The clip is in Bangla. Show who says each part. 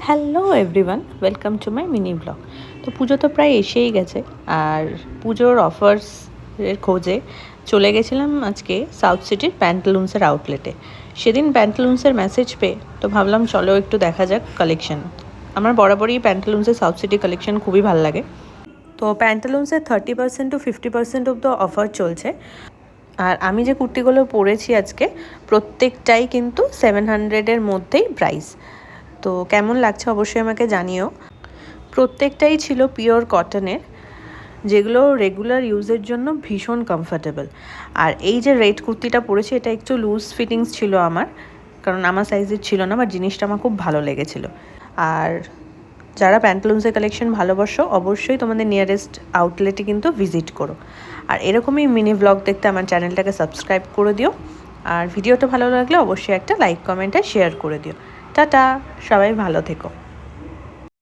Speaker 1: Hello everyone, welcome to my mini blog. তো পুজো তো প্রায় এসেই গেছে, আর পুজোর অফার্সের খোঁজে চলে গেছিলাম আজকে সাউথ সিটির প্যান্টালুন্সের আউটলেটে। সেদিন প্যান্টালুন্সের মেসেজ পেয়ে তো ভাবলাম চলো একটু দেখা যাক কালেকশন। আমার বরাবরই প্যান্টালুন্সের সাউথ সিটি কালেকশন খুবই ভালো লাগে। তো প্যান্টালুন্সের 30% টু 50% অব দ্য অফার চলছে। আর আমি যে কুর্তিগুলো পরেছি আজকে প্রত্যেকটাই কিন্তু 700-এর মধ্যেই প্রাইস। তো কেমন লাগছে অবশ্যই আমাকে জানিও। প্রত্যেকটাই ছিল পিওর কটনের, যেগুলো রেগুলার ইউজের জন্য ভীষণ কমফর্টেবল। আর এই যে রেড কুর্তিটা পরেছি এটা একটু লুজ ফিটিংস ছিল আমার, কারণ আমার সাইজের ছিল না, বাট জিনিসটা আমার খুব ভালো লেগেছিল। আর যারা প্যান্টালুন্সের কালেকশন ভালোবাসো অবশ্যই তোমাদের নিয়ারেস্ট আউটলেটে কিন্তু ভিজিট করো। আর এরকমই মিনি ব্লগ দেখতে আমার চ্যানেলটাকে সাবস্ক্রাইব করে দিও। আর ভিডিওটা ভালো লাগলে অবশ্যই একটা লাইক কমেন্ট আর শেয়ার করে দিও। টাটা, সবাই ভালো থেকো।